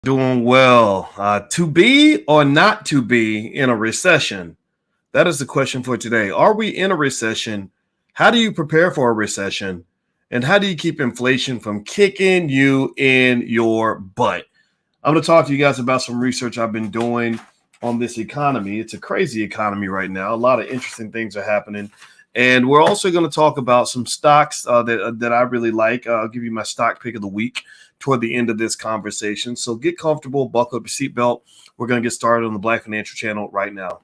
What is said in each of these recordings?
Doing well. To be or not to be in a recession? That is the question for today. Are we in a recession? How do you prepare for a recession? And how do you keep inflation from kicking you in your butt? I'm going to talk to you guys about some research I've been doing on this economy. It's a crazy economy right now. A lot of interesting things are happening. And we're also going to talk about some stocks that I really like. I'll give you my stock pick of the week toward the end of this conversation. So get comfortable, buckle up your seatbelt. We're going to get started on the Black Financial Channel right now.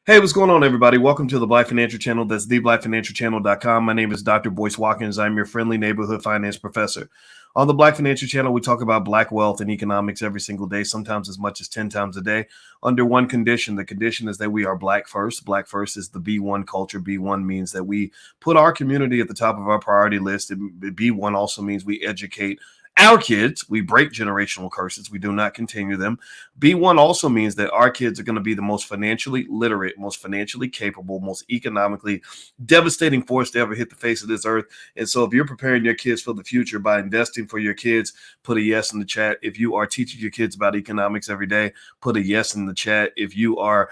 Hey, what's going on, everybody? Welcome to the Black Financial Channel. That's theblackfinancialchannel.com. My name is Dr. Boyce Watkins. I'm your friendly neighborhood finance professor. On the Black Financial Channel, we talk about Black wealth and economics every single day, sometimes as much as 10 times a day, under one condition. The condition is that we are Black first. Black first is the B1 culture. B1 means that we put our community at the top of our priority list. B1 also means we educate our kids. We break generational curses. We do not continue them. B1 also means that our kids are going to be the most financially literate, most financially capable, most economically devastating force to ever hit the face of this earth. And so if you're preparing your kids for the future by investing for your kids, put a yes in the chat. If you are teaching your kids about economics every day, put a yes in the chat. If you are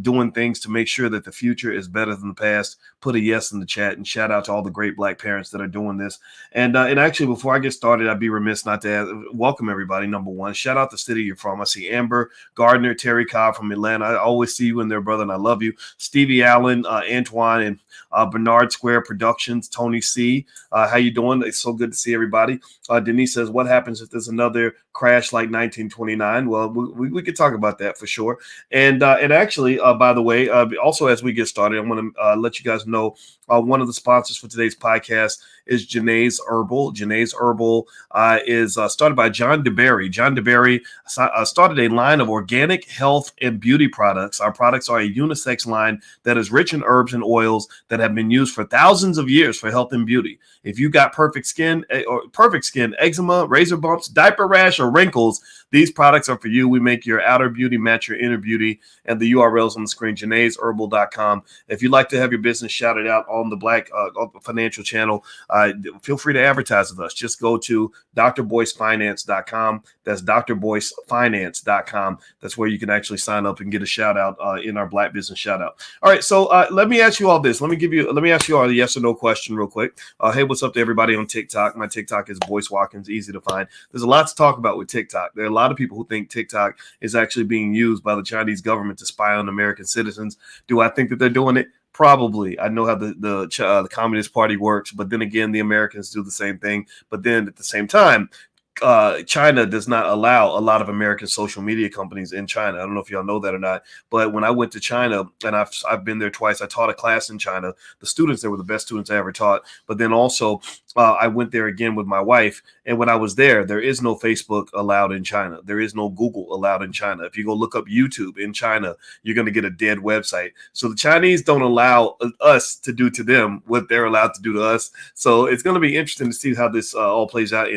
doing things to make sure that the future is better than the past, put a yes in the chat. And shout out to all the great Black parents that are doing this. And actually, before I get started, I'd be remiss not to welcome everybody. Number one, shout out the city you're from. I see Amber Gardner, Terry Cobb from Atlanta. I always see you in there, brother, and I love you. Stevie Allen, Antoine, and Bernard Square Productions, Tony C. How you doing? It's so good to see everybody. Denise says, what happens if there's another crash like 1929? Well, we could talk about that for sure. And actually, by the way, also as we get started, I'm going to let you guys know one of the sponsors for today's podcast is Janae's Herbal. Janae's Herbal is started by John DeBerry. John DeBerry started a line of organic health and beauty products. Our products are a unisex line that is rich in herbs and oils that have been used for thousands of years for health and beauty. If you got perfect skin, eczema, razor bumps, diaper rash, or wrinkles, these products are for you. We make your outer beauty match your inner beauty, and the URL's on the screen, janaesherbal.com. If you'd like to have your business shouted out on the Black Financial Channel, feel free to advertise with us. Just go to drboycefinance.com. That's drboycefinance.com. That's where you can actually sign up and get a shout out in our Black business shout out. All right, so let me ask you all this. Let me ask you all a yes or no question real quick. Hey, what's up to everybody on TikTok? My TikTok is Boyce Watkins, easy to find. There's a lot to talk about with TikTok. There are a lot of people who think TikTok is actually being used by the Chinese government to spy on American citizens. Do I think that they're doing it? Probably. I know how the Communist Party works, but then again, the Americans do the same thing. But then at the same time, China does not allow a lot of American social media companies in China. I don't know if y'all know that or not, but when I went to China, and I've been there twice, I taught a class in China. The students there were the best students I ever taught. But then also I went there again with my wife. And when I was there is no Facebook allowed in China. There is no Google allowed in China. If you go look up YouTube in China, you're going to get a dead website. So the Chinese don't allow us to do to them what they're allowed to do to us. So it's going to be interesting to see how this all plays out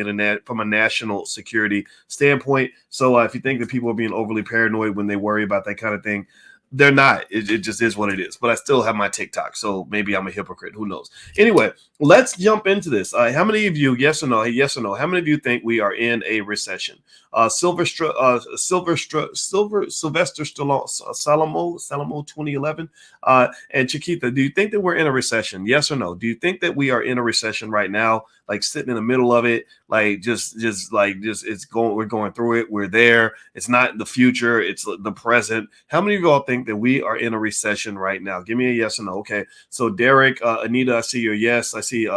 from a national security standpoint. So if you think that people are being overly paranoid when they worry about that kind of thing, they're not. It just is what it is. But I still have my TikTok, so maybe I'm a hypocrite. Who knows? Anyway, let's jump into this. How many of you, yes or no? Hey, yes or no? How many of you think we are in a recession? Sylvester Stallone, Salamo 2011, and Chiquita, do you think that we're in a recession? Yes or no? Do you think that we are in a recession right now, like sitting in the middle of it, like just it's going, we're going through it, we're there. It's not the future, it's the present. How many of y'all think that we are in a recession right now? Give me a yes or no. Okay, so Derek, Anita, I see your yes. I see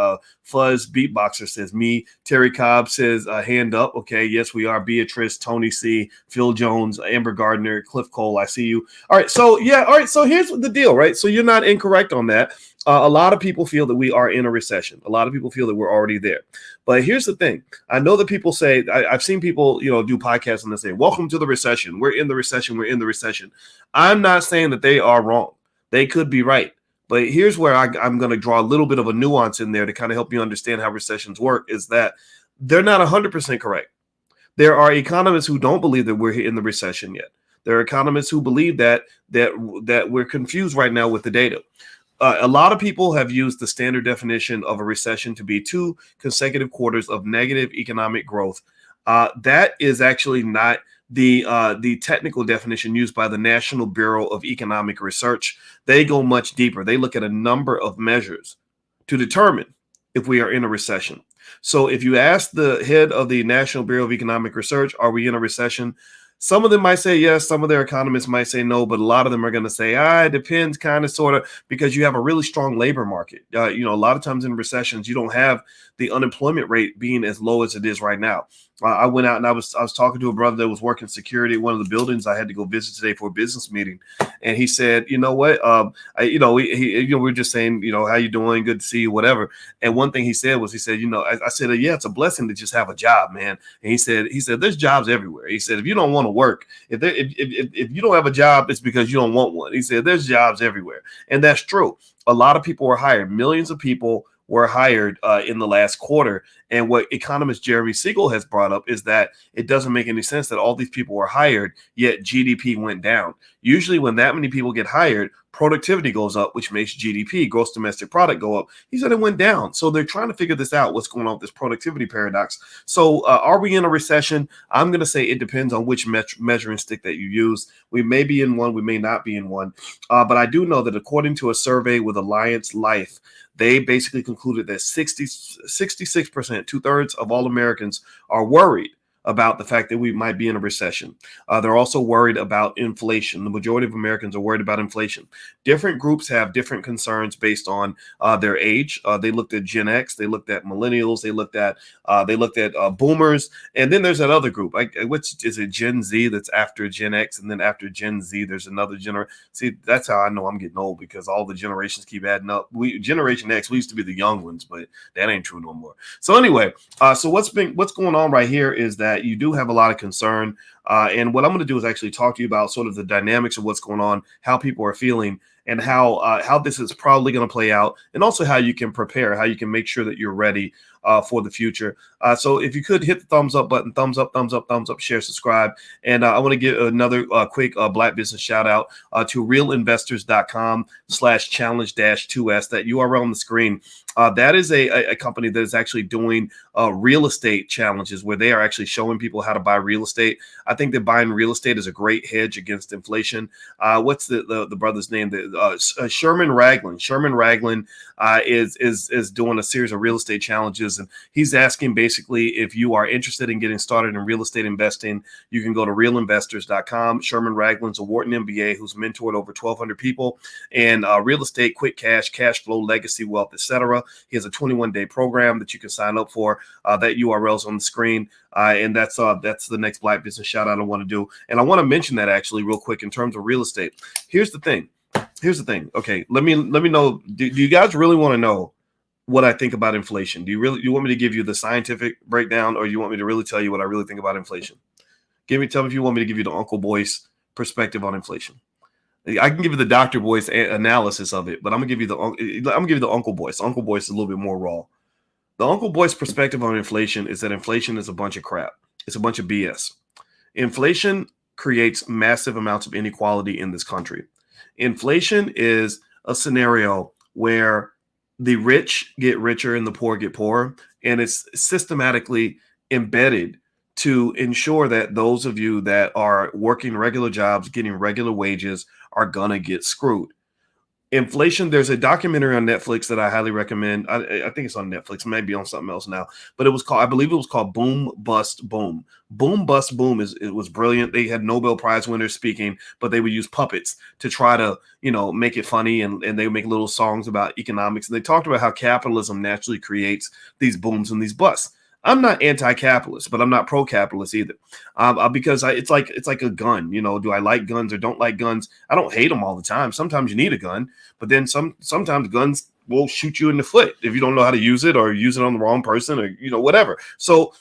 Fuzz Beatboxer says me. Terry Cobb says hand up. Okay, yes, we are. Beatrice, Tony C, Phil Jones, Amber Gardner, Cliff Cole, I see you. All right, so yeah, all right, so here's the deal, right? So you're not incorrect on that. A lot of people feel that we are in a recession. A lot of people feel that we're already there. But here's the thing. I know that people say, I've seen people, do podcasts and they say, welcome to the recession. We're in the recession. We're in the recession. I'm not saying that they are wrong. They could be right. But here's where I'm going to draw a little bit of a nuance in there to kind of help you understand how recessions work, is that they're not 100% correct. There are economists who don't believe that we're in the recession yet. There are economists who believe that we're confused right now with the data. A lot of people have used the standard definition of a recession to be 2 consecutive quarters of negative economic growth. That is actually not the technical definition used by the National Bureau of Economic Research. They go much deeper. They look at a number of measures to determine if we are in a recession. So if you ask the head of the National Bureau of Economic Research, are we in a recession? Some of them might say yes, some of their economists might say no, but a lot of them are going to say, it depends, kind of, sort of, because you have a really strong labor market. A lot of times in recessions, you don't have the unemployment rate being as low as it is right now. I went out and I was talking to a brother that was working security at one of the buildings I had to go visit today for a business meeting, and he said, "You know what? We were just saying, how you doing? Good to see you, whatever." And one thing he said was, I said, yeah, it's a blessing to just have a job, man. And he said, there's jobs everywhere. He said, if you don't want to work, if you don't have a job, it's because you don't want one. He said, there's jobs everywhere, and that's true. A lot of people were hired. Millions of people were hired in the last quarter. And what economist Jeremy Siegel has brought up is that it doesn't make any sense that all these people were hired, yet GDP went down. Usually when that many people get hired, productivity goes up, which makes GDP, gross domestic product, go up. He said it went down. So they're trying to figure this out, what's going on with this productivity paradox. So are we in a recession? I'm going to say it depends on which measuring stick that you use. We may be in one, we may not be in one. But I do know that according to a survey with Allianz Life, they basically concluded that 66%, 2/3 of all Americans are worried about the fact that we might be in a recession. They're also worried about inflation. The majority of Americans are worried about inflation. Different groups have different concerns based on their age. They looked at Gen X, they looked at millennials, they looked at boomers, and then there's that other group. Which is it, Gen Z? That's after Gen X, and then after Gen Z, there's another generation. See, that's how I know I'm getting old, because all the generations keep adding up. Generation X, we used to be the young ones, but that ain't true no more. So anyway, so what's going on right here is that you do have a lot of concern. And what I'm going to do is actually talk to you about sort of the dynamics of what's going on, how people are feeling, and how this is probably going to play out, and also how you can prepare, how you can make sure that you're ready for the future. So if you could hit the thumbs up button, thumbs up, share, subscribe. And I want to give another quick Black business shout out to realinvestors.com/challenge-2s. That URL on the screen. That is a company that is actually doing real estate challenges where they are actually showing people how to buy real estate. I think that buying real estate is a great hedge against inflation. What's the brother's name? Sherman Ragland. Sherman Ragland is doing a series of real estate challenges, and he's asking basically if you are interested in getting started in real estate investing, you can go to realinvestors.com. Sherman Ragland's award-winning MBA who's mentored over 1,200 people in real estate, quick cash, cash flow, legacy wealth, etc. He has a 21-day program that you can sign up for. That URL's on the screen. And that's the next Black business shout out I want to do. And I want to mention that actually real quick in terms of real estate. Here's the thing. Okay, let me know. Do you guys really want to know what I think about inflation? You want me to give you the scientific breakdown, or you want me to really tell you what I really think about inflation? Tell me if you want me to give you the Uncle Boyce perspective on inflation. I can give you the Dr. Boyce analysis of it, but I'm gonna give you the Uncle Boyce. Uncle Boyce is a little bit more raw. The Uncle Boyce perspective on inflation is that inflation is a bunch of crap. It's a bunch of BS. Inflation creates massive amounts of inequality in this country. Inflation is a scenario where the rich get richer and the poor get poorer, and it's systematically embedded to ensure that those of you that are working regular jobs, getting regular wages, are gonna get screwed. Inflation, there's a documentary on Netflix that I highly recommend. I think it's on Netflix, maybe on something else now, but I believe it was called Boom Bust Boom. Boom Bust Boom it was brilliant. They had Nobel Prize winners speaking, but they would use puppets to try to, make it funny, and they would make little songs about economics. And they talked about how capitalism naturally creates these booms and these busts. I'm not anti-capitalist, but I'm not pro-capitalist either, because it's like a gun. Do I like guns or don't like guns? I don't hate them all the time. Sometimes you need a gun, but then sometimes guns will shoot you in the foot if you don't know how to use it, or use it on the wrong person, or whatever. So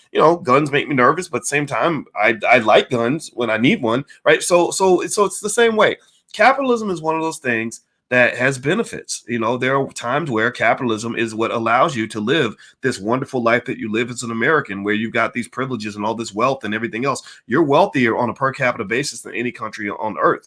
guns make me nervous, but at the same time, I like guns when I need one, right? So it's the same way. Capitalism is one of those things that has benefits. There are times where capitalism is what allows you to live this wonderful life that you live as an American, where you've got these privileges and all this wealth and everything else. You're wealthier on a per capita basis than any country on earth.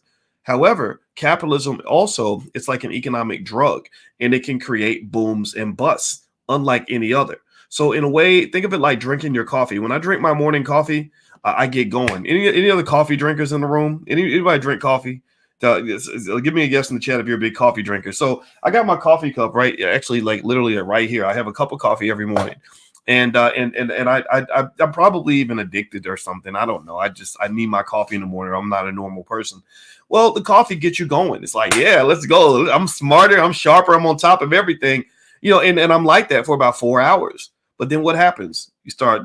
However, capitalism also, it's like an economic drug, and it can create booms and busts unlike any other. So in a way, think of it like drinking your coffee. When I drink my morning coffee, I get going. Any other coffee drinkers in the room? Anybody drink coffee? Give me a guess in the chat if you're a big coffee drinker. So I got my coffee cup right, actually, like literally right here. I have a cup of coffee every morning, and I'm probably even addicted or something. I don't know. I need my coffee in the morning. I'm not a normal person. Well, the coffee gets you going. It's like, yeah, let's go. I'm smarter. I'm sharper. I'm on top of everything, and I'm like that for about 4 hours. But then what happens? You start,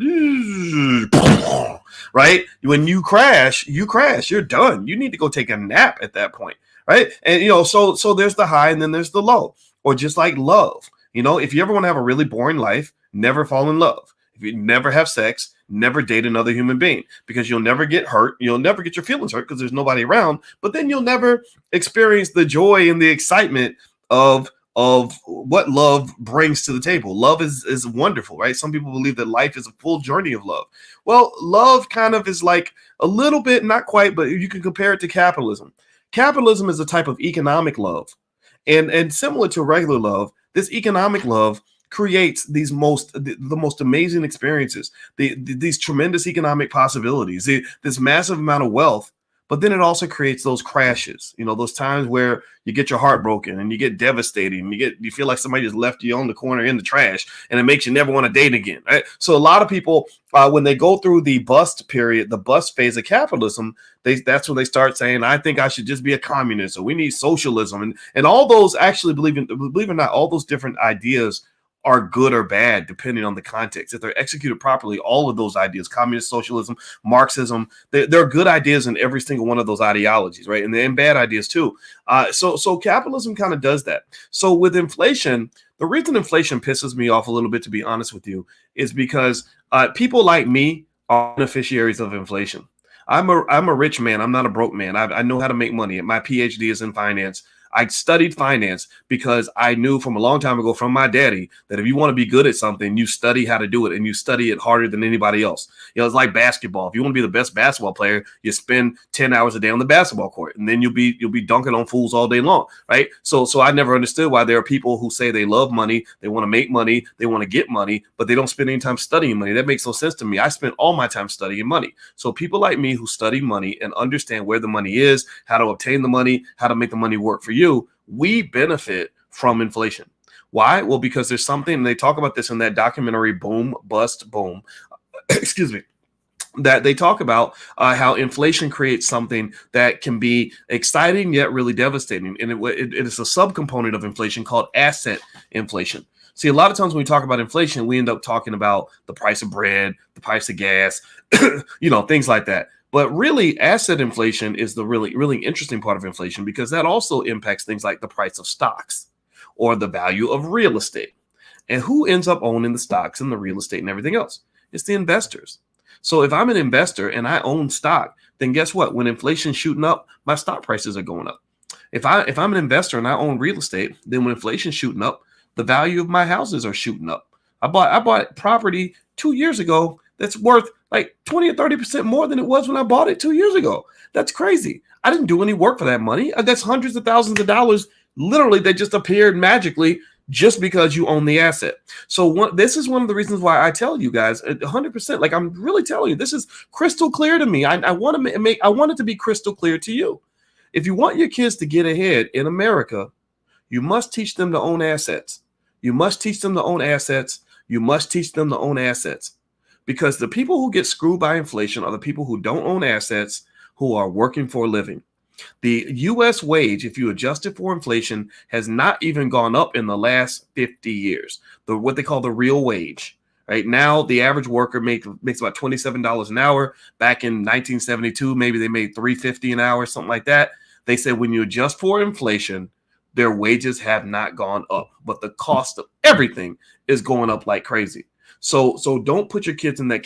right? When you crash, you're done. You need to go take a nap at that point, right? And, so there's the high and then there's the low. Or just like love, if you ever want to have a really boring life, never fall in love. If you never have sex, never date another human being, because you'll never get hurt. You'll never get your feelings hurt because there's nobody around, but then you'll never experience the joy and the excitement of what love brings to the table. Love is wonderful, right? Some people believe that life is a full journey of love. Well, love kind of is like a little bit, not quite, but you can compare it to capitalism. Capitalism is a type of economic love. And similar to regular love, this economic love creates the most amazing experiences, these tremendous economic possibilities, this massive amount of wealth. But then it also creates those crashes, those times where you get your heart broken and you get devastated and you feel like somebody just left you on the corner in the trash, and it makes you never want to date again. Right? So a lot of people, when they go through the bust period, the bust phase of capitalism, that's when they start saying, I think I should just be a communist, or we need socialism. And all those, actually, believe it or not, all those different ideas are good or bad depending on the context. If they're executed properly, all of those ideas, communist, socialism, Marxism, there are good ideas in every single one of those ideologies, right? And then bad ideas too. So capitalism kind of does that. So with inflation, the reason inflation pisses me off a little bit, to be honest with you, is because people like me are beneficiaries of inflation. I'm a rich man. I'm not a broke man. I know how to make money. My PhD is in finance. I studied finance because I knew from a long time ago from my daddy that if you want to be good at something, you study how to do it, and you study it harder than anybody else. It's like basketball. If you want to be the best basketball player, you spend 10 hours a day on the basketball court, and then you'll be dunking on fools all day long, right? So I never understood why there are people who say they love money, they want to make money, they want to get money, but they don't spend any time studying money. That makes no sense to me. I spent all my time studying money. So people like me who study money and understand where the money is, how to obtain the money, how to make the money work for you, we benefit from inflation. Why? Well, because there's something, and they talk about this in that documentary, Boom, Bust, Boom, excuse me, that they talk about how inflation creates something that can be exciting yet really devastating. And it is a subcomponent of inflation called asset inflation. See, a lot of times when we talk about inflation, we end up talking about the price of bread, the price of gas, things like that. But really, asset inflation is the really, really interesting part of inflation, because that also impacts things like the price of stocks or the value of real estate. And who ends up owning the stocks and the real estate and everything else? It's the investors. So if I'm an investor and I own stock, then guess what? When inflation's shooting up, my stock prices are going up. If I'm an investor and I own real estate, then when inflation's shooting up, the value of my houses are shooting up. I bought property 2 years ago that's worth like 20 or 30% more than it was when I bought it 2 years ago. That's crazy. I didn't do any work for that money. That's hundreds of thousands of dollars, literally, that just appeared magically just because you own the asset. So this is one of the reasons why I tell you guys 100%, like I'm really telling you, this is crystal clear to me. I want it to be crystal clear to you. If you want your kids to get ahead in America, you must teach them to own assets. You must teach them to own assets. You must teach them to own assets. Because the people who get screwed by inflation are the people who don't own assets, who are working for a living. The U.S. wage, if you adjust it for inflation, has not even gone up in the last 50 years. What they call the real wage. Right now, the average worker makes about $27 an hour. Back in 1972, maybe they made $3.50 an hour, something like that. They said when you adjust for inflation, their wages have not gone up, but the cost of everything is going up like crazy. So don't put your kids in that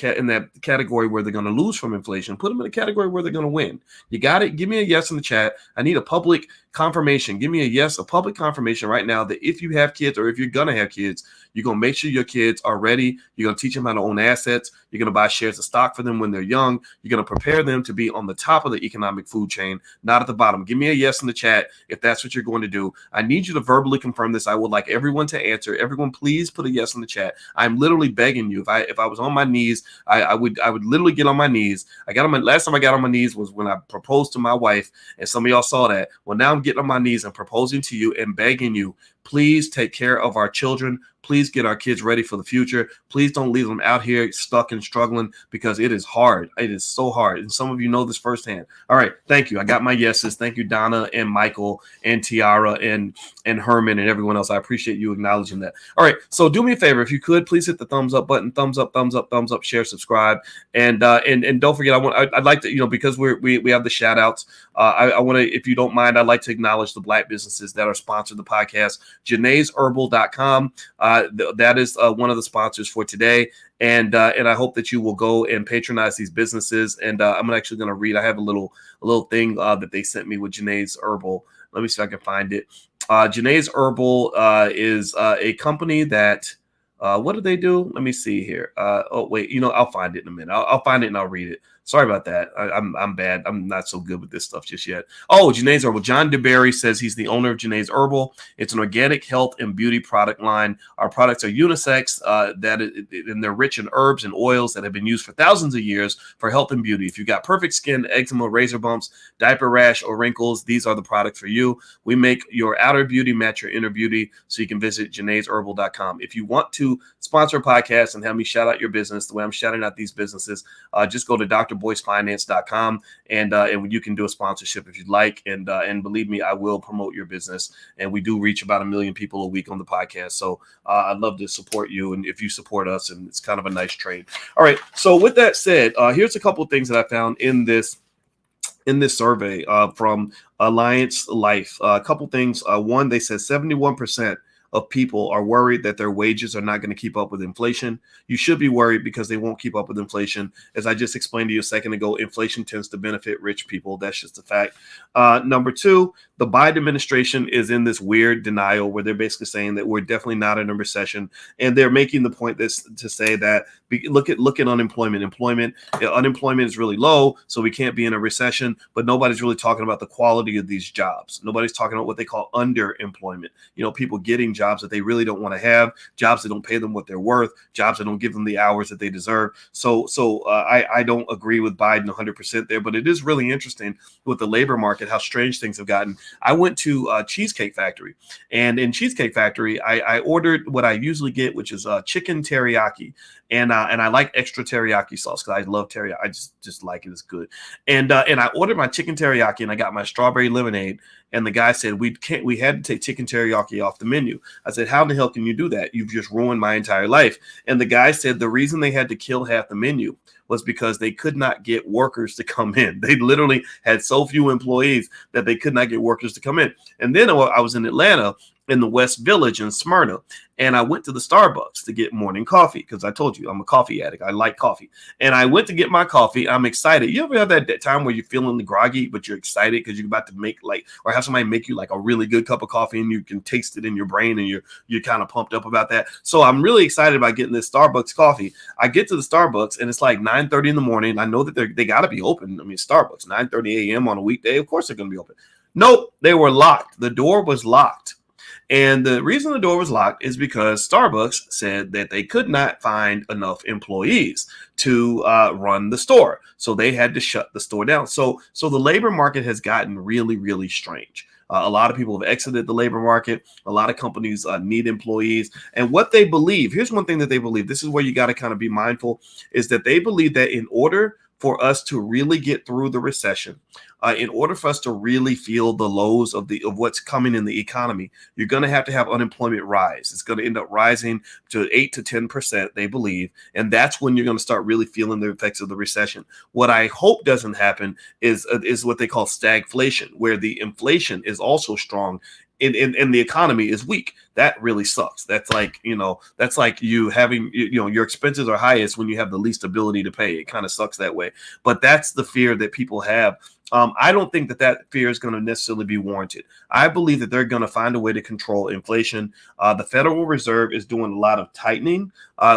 category where they're going to lose from inflation. Put them in a category where they're going to win. You got it. Give me a yes in the chat. I need a public confirmation. Give me a yes, a public confirmation right now that if you have kids or if you're going to have kids, you're going to make sure your kids are ready. You're going to teach them how to own assets. You're going to buy shares of stock for them when they're young. You're going to prepare them to be on the top of the economic food chain, not at the bottom. Give me a yes in the chat if that's what you're going to do. I need you to verbally confirm this. I would like everyone to answer. Everyone, please put a yes in the chat. I'm literally begging you. If I was on my knees, I would literally get on my knees. Last time I got on my knees was when I proposed to my wife, and some of y'all saw that. Well, now I'm getting on my knees and proposing to you and begging you, please take care of our children. Please get our kids ready for the future. Please don't leave them out here stuck and struggling, because it is hard. It is so hard. And some of you know this firsthand. All right. Thank you. I got my yeses. Thank you, Donna and Michael and Tiara and Herman and everyone else. I appreciate you acknowledging that. All right. So do me a favor. If you could, please hit the thumbs up button. Thumbs up, thumbs up, thumbs up, share, subscribe. And don't forget, I'd like to, because we have the shout outs. I want to, if you don't mind, I'd like to acknowledge the Black businesses that are sponsored the podcast. Janae'sHerbal.com. That is one of the sponsors for today. And I hope that you will go and patronize these businesses. And I'm actually going to read. I have a little thing that they sent me with Janae's Herbal. Let me see if I can find it. Janae's Herbal is a company that, what do they do? Let me see here. Oh, wait, I'll find it in a minute. I'll find it and I'll read it. Sorry about that. I'm bad. I'm not so good with this stuff just yet. Oh, Janae's Herbal. John DeBerry says he's the owner of Janae's Herbal. It's an organic health and beauty product line. Our products are unisex, and they're rich in herbs and oils that have been used for thousands of years for health and beauty. If you've got perfect skin, eczema, razor bumps, diaper rash, or wrinkles, these are the products for you. We make your outer beauty match your inner beauty, so you can visit Janae'sHerbal.com. If you want to sponsor a podcast and have me shout out your business the way I'm shouting out these businesses, just go to drboycefinance.com and you can do a sponsorship if you'd like. And believe me, I will promote your business. And we do reach about 1 million people a week on the podcast. So I'd love to support you. And if you support us, and it's kind of a nice trade. All right. So with that said, here's a couple of things that I found in this survey from Allianz Life. A couple things. One, they said 71% of people are worried that their wages are not going to keep up with inflation. You should be worried because they won't keep up with inflation. As I just explained to you a second ago, inflation tends to benefit rich people. That's just a fact. Number two, the Biden administration is in this weird denial where they're basically saying that we're definitely not in a recession. And they're making the point to say that look at unemployment. Unemployment is really low, so we can't be in a recession, but nobody's really talking about the quality of these jobs. Nobody's talking about what they call underemployment. People getting jobs that they really don't want to have, jobs that don't pay them what they're worth, jobs that don't give them the hours that they deserve. So I don't agree with Biden 100% there, but it is really interesting with the labor market, how strange things have gotten. I went to Cheesecake Factory, and in Cheesecake Factory, I ordered what I usually get, which is chicken teriyaki. And I like extra teriyaki sauce because I love teriyaki. I just like it. It's good. And I ordered my chicken teriyaki and I got my strawberry lemonade. And the guy said, we had to take chicken teriyaki off the menu. I said, how the hell can you do that? You've just ruined my entire life. And the guy said the reason they had to kill half the menu was because they could not get workers to come in. They literally had so few employees that they could not get workers to come in. And then I was in Atlanta, in the West Village in Smyrna, and I went to the Starbucks to get morning coffee because I told you I'm a coffee addict. I like coffee. And I went to get my coffee. I'm excited. You ever have that time where you're feeling groggy, but you're excited because you're about to make or have somebody make you like a really good cup of coffee and you can taste it in your brain and you're kind of pumped up about that. So I'm really excited about getting this Starbucks coffee. I get to the Starbucks and it's like 9:30 in the morning. I know that they got to be open. I mean, Starbucks, 9:30 a.m. on a weekday. Of course they're going to be open. Nope, they were locked. The door was locked. And the reason the door was locked is because Starbucks said that they could not find enough employees to run the store. So they had to shut the store down. So the labor market has gotten really, really strange. A lot of people have exited the labor market. A lot of companies need employees. And what they believe, here's one thing that they believe. This is where you got to kind of be mindful, is that they believe that in order for us to really get through the recession, in order for us to really feel the lows of what's coming in the economy, you're going to have unemployment rise. It's going to end up rising to 8 to 10%, they believe. And that's when you're going to start really feeling the effects of the recession. What I hope doesn't happen is what they call stagflation, where the inflation is also strong and the economy is weak. That really sucks. That's like you having, your expenses are highest when you have the least ability to pay. It kind of sucks that way. But that's the fear that people have I don't think that fear is going to necessarily be warranted. I believe that they're going to find a way to control inflation. The Federal Reserve is doing a lot of tightening,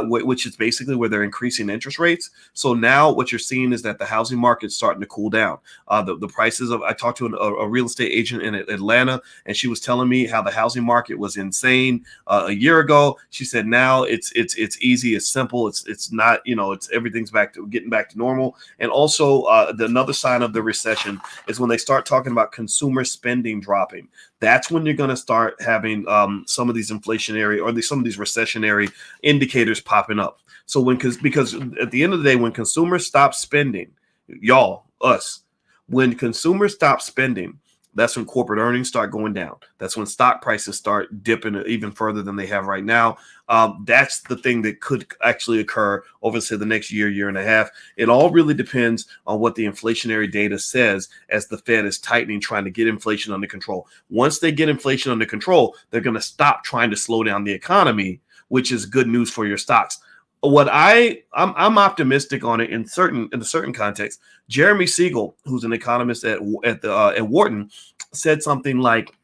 which is basically where they're increasing interest rates. So now what you're seeing is that the housing market's starting to cool down. The prices of, I talked to a real estate agent in Atlanta, and she was telling me how the housing market was insane a year ago. She said now it's easy, it's simple, it's not, it's everything's getting back to normal. And also another sign of the recession is when they start talking about consumer spending dropping. That's when you're going to start having some of these inflationary or some of these recessionary indicators popping up. So because at the end of the day, when consumers stop spending, when consumers stop spending, that's when corporate earnings start going down. That's when stock prices start dipping even further than they have right now. That's the thing that could actually occur over, say, the next year and a half. It all really depends on what the inflationary data says as the Fed is tightening, trying to get inflation under control. Once they get inflation under control, they're going to stop trying to slow down the economy, which is good news for your stocks. What I'm optimistic on it in a certain context. Jeremy Siegel, who's an economist at Wharton, said something like,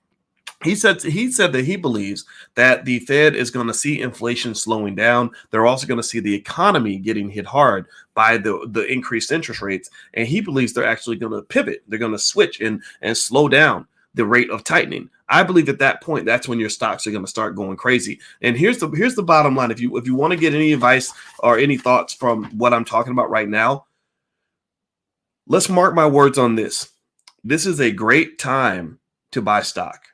he said that he believes that the Fed is going to see inflation slowing down. They're also going to see the economy getting hit hard by the increased interest rates, and he believes they're actually going to pivot. They're going to switch and slow down the rate of tightening. I believe at that point, that's when your stocks are going to start going crazy. And here's the bottom line. If you want to get any advice or any thoughts from what I'm talking about right now, let's mark my words on this. This is a great time to buy stock.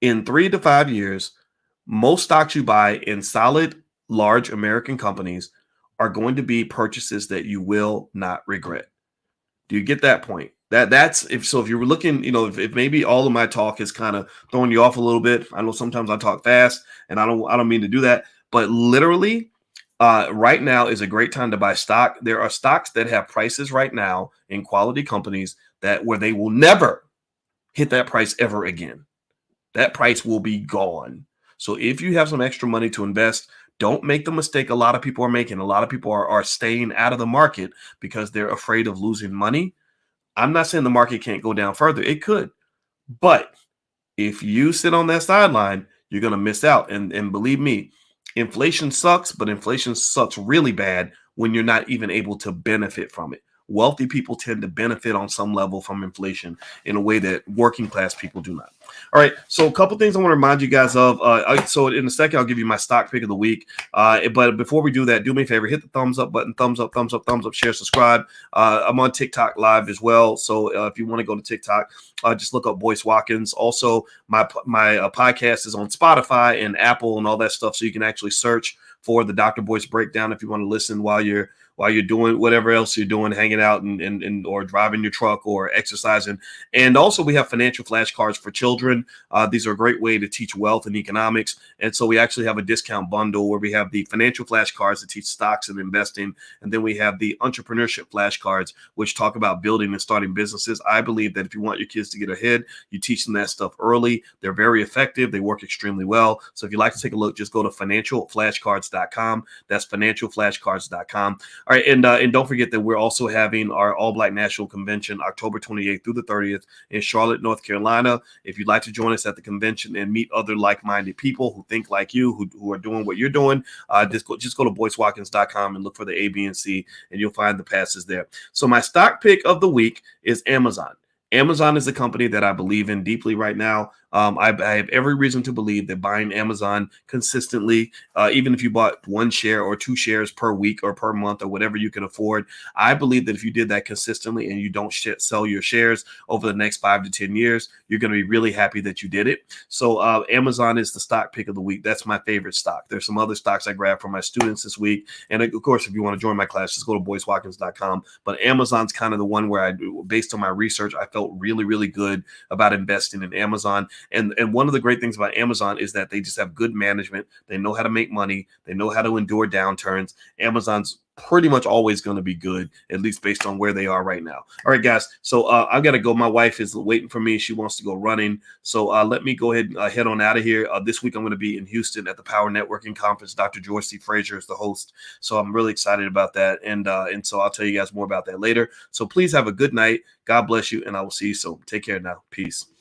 In 3 to 5 years, most stocks you buy in solid, large American companies are going to be purchases that you will not regret. Do you get that point? If you're looking, if maybe all of my talk is kind of throwing you off a little bit. I know sometimes I talk fast, and I don't mean to do that, but literally right now is a great time to buy stock. There are stocks that have prices right now in quality companies where they will never hit that price ever again. That price will be gone. So if you have some extra money to invest, don't make the mistake a lot of people are making. A lot of people are staying out of the market because they're afraid of losing money. I'm not saying the market can't go down further. It could. But if you sit on that sideline, you're going to miss out. And believe me, inflation sucks, but inflation sucks really bad when you're not even able to benefit from it. Wealthy people tend to benefit on some level from inflation in a way that working class people do not. All right, so a couple things I want to remind you guys of. So in a second, I'll give you my stock pick of the week. But before we do that, do me a favor, hit the thumbs up button, thumbs up, share, subscribe. I'm on TikTok live as well. So if you want to go to TikTok, just look up Boyce Watkins. Also, my podcast is on Spotify and Apple and all that stuff. So you can actually search for the Dr. Boyce Breakdown if you want to listen while you're doing whatever else you're doing, hanging out and or driving your truck or exercising. And also we have financial flashcards for children. These are a great way to teach wealth and economics. And so we actually have a discount bundle where we have the financial flashcards that teach stocks and investing. And then we have the entrepreneurship flashcards, which talk about building and starting businesses. I believe that if you want your kids to get ahead, you teach them that stuff early. They're very effective. They work extremely well. So if you'd like to take a look, just go to financialflashcards.com. That's financialflashcards.com. All right, and don't forget that we're also having our All Black National Convention October 28th through the 30th in Charlotte, North Carolina. If you'd like to join us at the convention and meet other like-minded people who think like you, who are doing what you're doing, just go to boycewatkins.com and look for the A, B, and C, and you'll find the passes there. So my stock pick of the week is Amazon. Amazon is a company that I believe in deeply right now. I have every reason to believe that buying Amazon consistently, even if you bought 1 share or 2 shares per week or per month or whatever you can afford, I believe that if you did that consistently and you don't sell your shares over the next 5 to 10 years, you're going to be really happy that you did it. So Amazon is the stock pick of the week. That's my favorite stock. There's some other stocks I grabbed from my students this week. And of course, if you want to join my class, just go to boycewatkins.com. But Amazon's kind of the one where based on my research, I felt really, really good about investing in Amazon. And one of the great things about Amazon is that they just have good management. They know how to make money. They know how to endure downturns. Amazon's pretty much always going to be good, at least based on where they are right now. All right, guys. So I've got to go. My wife is waiting for me. She wants to go running. So let me go ahead and head on out of here. This week, I'm going to be in Houston at the Power Networking Conference. Dr. Joyce C. Frazier is the host. So I'm really excited about that. And so I'll tell you guys more about that later. So please have a good night. God bless you. And I will see you soon. Take care now. Peace.